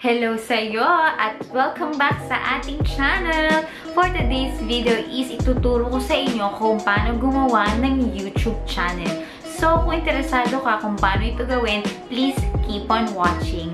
Hello sa'yo at welcome back sa ating channel! For today's video is ituturo ko sa inyo kung paano gumawa ng YouTube channel. So, kung interesado ka kung paano ito gawin, please keep on watching.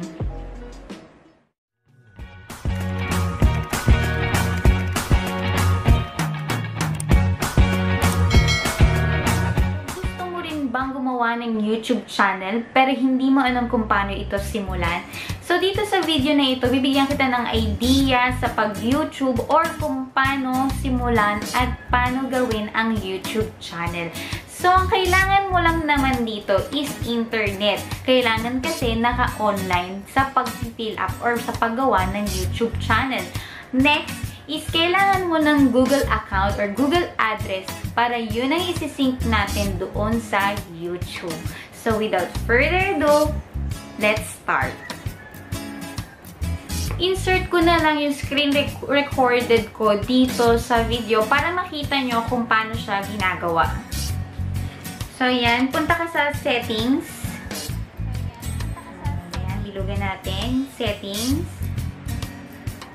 Gusto mo rin bang gumawa ng YouTube channel pero hindi mo alam kung paano ito simulan? So, dito sa video na ito, bibigyan kita ng idea sa pag-YouTube or kung paano simulan at paano gawin ang YouTube channel. So, ang kailangan mo lang naman dito is internet. Kailangan kasi naka-online sa pag-fill up or sa paggawa ng YouTube channel. Next is kailangan mo ng Google account or Google address para yun ang isi-sync natin doon sa YouTube. So, without further ado, let's start. Insert ko na lang yung screen recorded ko dito sa video para makita nyo kung paano siya ginagawa. So, yan. Punta ka sa settings. Ayan, hilugan natin. Settings.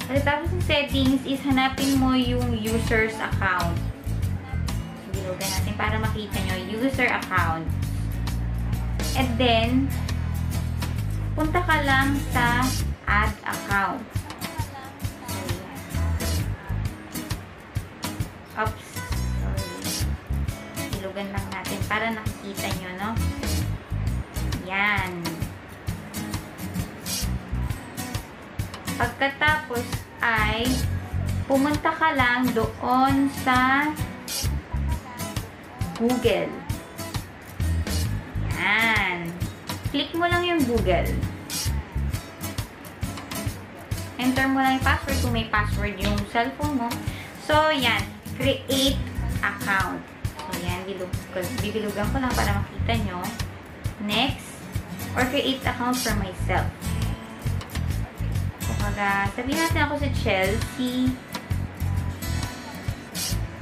Pagkatapos ng settings is hanapin mo yung user's account. Hilugan natin para makita nyo. User account. And then, punta ka lang sa add account. Oops. Sorry. Hilugan lang natin para nakikita nyo, no? Yan. Pagkatapos ay pumunta ka lang doon sa Google. Yan. Click mo lang yung Google. Enter mo lang yung password kung may password yung cellphone mo. So, yan. Create account. So, yan. Bibilugan ko lang para makita nyo. Next. Or create account for myself. So, sabihin natin ako si Chelsea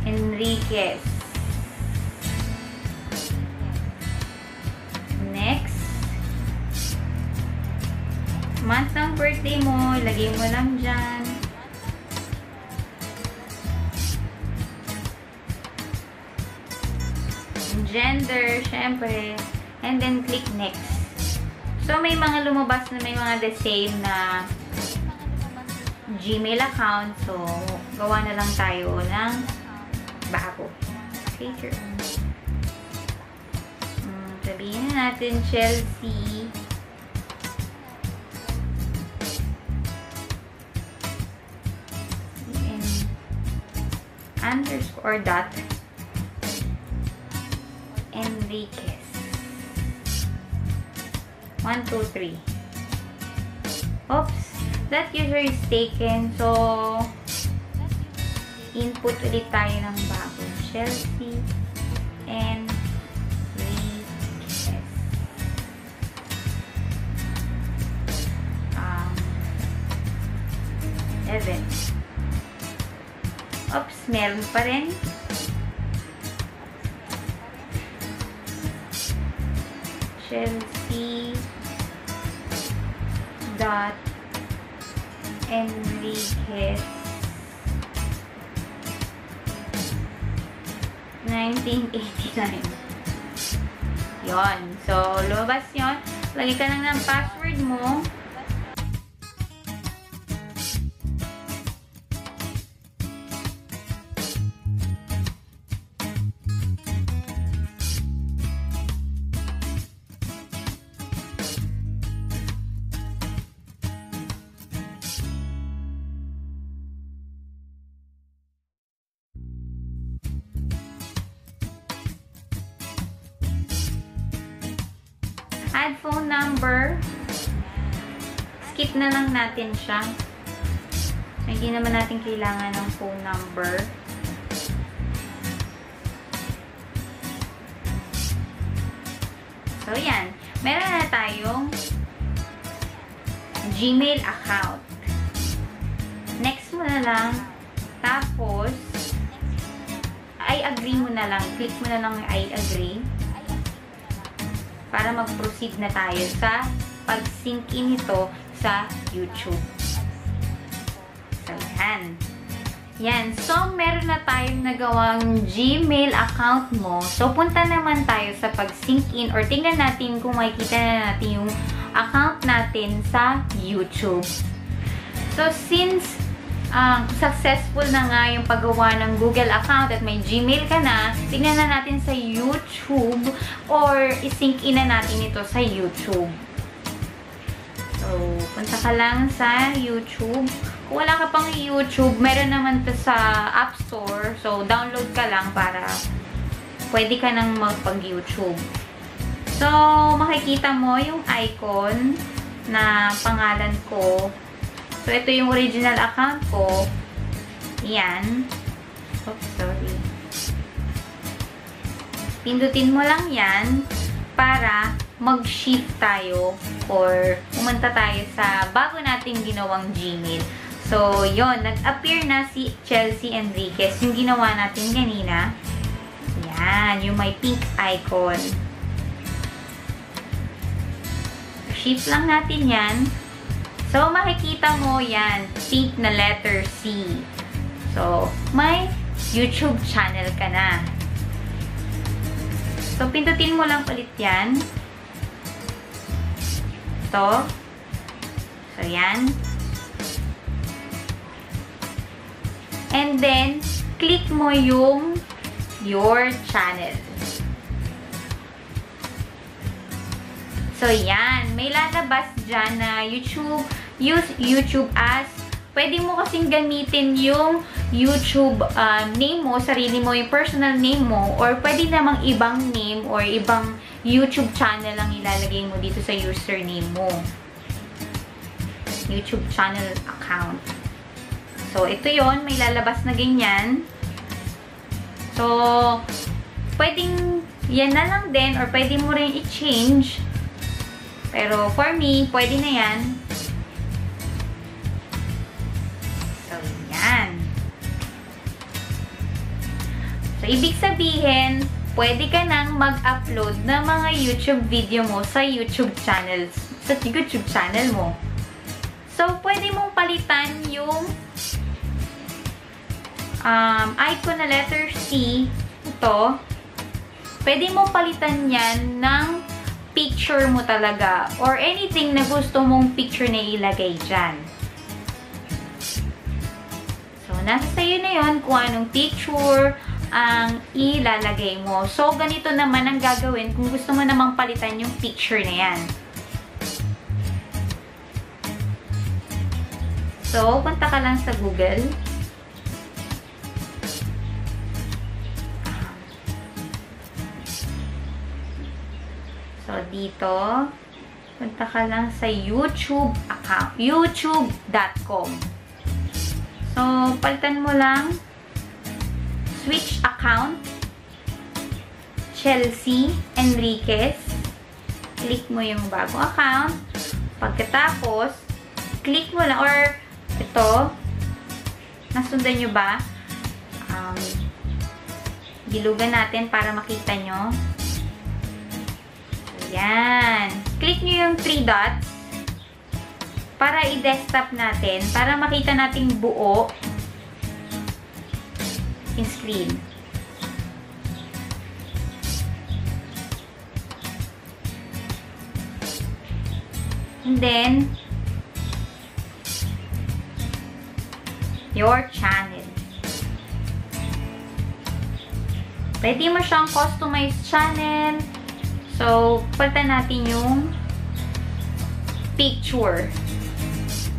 Enriquez. Next. Month ng birthday mo, ilagay mo lang dyan. Gender, syempre. And then, click next. So, may mga lumabas na may mga the same na Gmail account. So, gawa na lang tayo ng bago. Okay, sure. Sabihin na natin, Chelsea underscore dot Enriquez 1, 2, 3. Oops, that user is taken. So, input ulit tayo ng bago. Chelsea Enriquez. Evan. Oops, meron pa rin. Chelsea dot Enriquez 1989. Yon. So, lumabas yon. Lagay ka lang ng password mo. Add phone number. Skip na lang natin siya. Hindi naman natin kailangan ng phone number. So, yan. Meron na tayong Gmail account. Next mo na lang. Tapos, I agree mo na lang. Click mo na lang I agree. Para mag-proceed na tayo sa pag-sync in ito sa YouTube. So, yan. Yan. So, meron na tayong nagawang Gmail account mo. So, punta naman tayo sa pag-sync in or tingnan natin kung makikita na natin yung account natin sa YouTube. So, since successful na nga yung paggawa ng Google account at may Gmail ka na, tingnan na natin sa YouTube or i-sync in na natin ito sa YouTube. So, punta ka lang sa YouTube. Kung wala ka pang YouTube, meron naman ito sa App Store. So, download ka lang para pwede ka nang magpag-YouTube. So, makikita mo yung icon na pangalan ko. So, ito yung original account ko. Yan. Oops, sorry. Pindutin mo lang yan para mag-shift tayo or pumunta tayo sa bago nating ginawang Gmail. So, yon, nag-appear na si Chelsea Enriquez, yung ginawa natin kanina. Yan, yung may pink icon. Shift lang natin yan. So, makikita mo yan, pink na letter C. So, may YouTube channel ka na. So, pindutin mo lang ulit yan. Ito. So, yan. And then, click mo yung your channel. So, yan. May lalabas dyan na YouTube, use YouTube as. Pwede mo kasing gamitin yung YouTube name mo, sarili mo, yung personal name mo, or pwede namang ibang name or ibang YouTube channel ang ilalagay mo dito sa username mo. YouTube channel account. So, ito yon, may lalabas na ganyan. So, pwedeng yan na lang din or pwede mo rin i-change. Pero, for me, pwede na yan. So, yan. So, ibig sabihin, pwede ka nang mag-upload ng mga YouTube video mo sa YouTube channel mo. So, pwede mong palitan yung icon na letter C. Ito. Pwede mong palitan yan ng picture mo talaga or anything na gusto mong picture na ilagay dyan. So, nasa sa'yo na yun kung anong picture ang ilalagay mo. So, ganito naman ang gagawin kung gusto mo namang palitan yung picture na yan. So, punta ka lang sa Google. So, dito, punta ka lang sa YouTube account, youtube.com. So, palitan mo lang, switch account, Chelsea Enriquez. Click mo yung bagong account. Pagkatapos, click mo lang, or ito, nasundan nyo ba? Dilugan natin para makita nyo. Yan. Click nyo yung 3 dots para i-desktop natin, para makita nating buo yung screen. And then, your channel. Pwede mo siyang customized channel. So, palitan natin yung picture.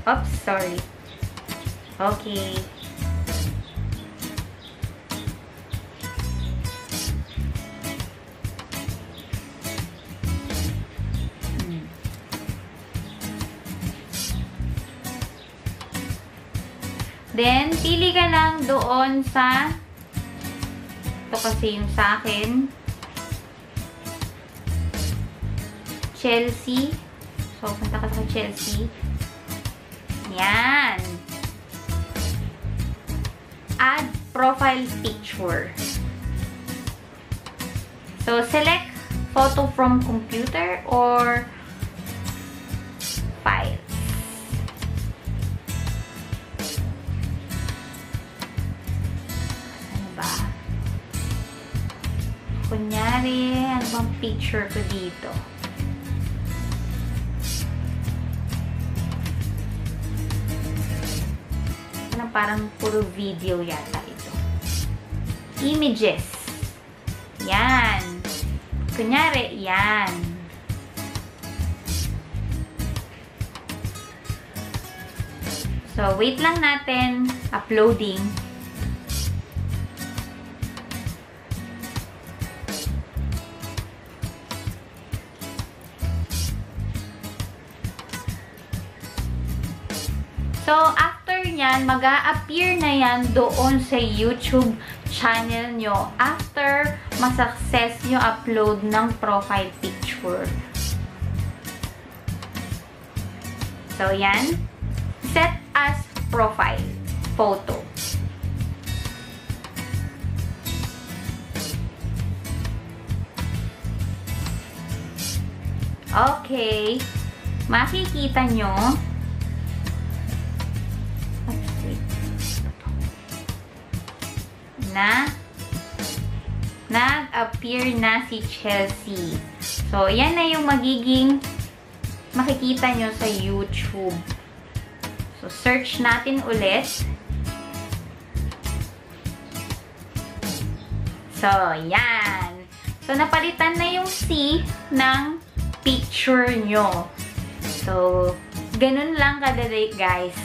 Oops, sorry. Okay. Then, pili ka lang doon sa ito kasi yung sa akin. Chelsea. So, punta ka sa Chelsea. Yan. Add profile picture. So, select photo from computer or files. Kunyari, ano bang picture ko dito? Parang puro video yata ito. Images. Yan. Kunyari, yan. So, wait lang natin. Uploading. So, after nyan, mag-a-appear na yan doon sa YouTube channel nyo after ma-success nyo upload ng profile picture. So, yan. Set as profile photo. Okay. Makikita nyo na nag-appear na si Chelsea. So, yan na yung magiging makikita nyo sa YouTube. So, search natin ulit. So, yan. So, napalitan na yung C ng picture nyo. So, ganun lang kadali, guys.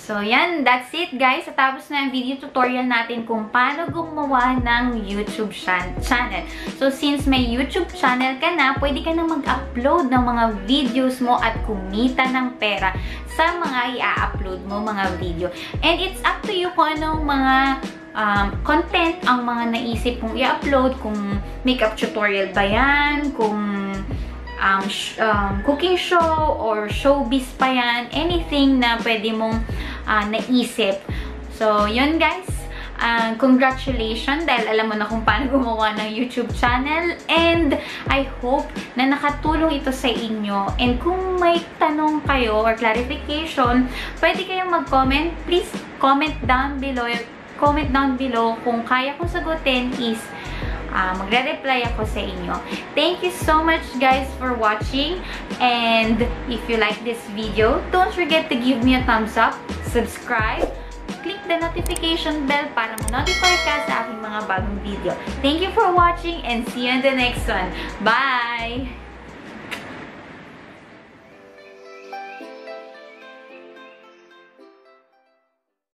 So, yan. That's it, guys. Tapos na ang video tutorial natin kung paano gumawa ng YouTube channel. So, since may YouTube channel ka na, pwede ka na mag-upload ng mga videos mo at kumita ng pera sa mga i-upload mo mga video. And it's up to you kung anong mga content ang mga naisip mong i-upload. Kung makeup tutorial ba yan, kung cooking show or showbiz pa yan, anything na pwede mong naisip. So, yun guys. Congratulations dahil alam mo na kung paano gumawa ng YouTube channel, and I hope na nakatulong ito sa inyo. And kung may tanong kayo or clarification, pwede kayong mag-comment. Please comment down below. Comment down below. Kung kaya kong sagutin is magre-reply ako sa inyo. Thank you so much guys for watching, and if you like this video, don't forget to give me a thumbs up, subscribe, click the notification bell para ma-notify ka sa aking mga bagong video. Thank you for watching and see you in the next one. Bye!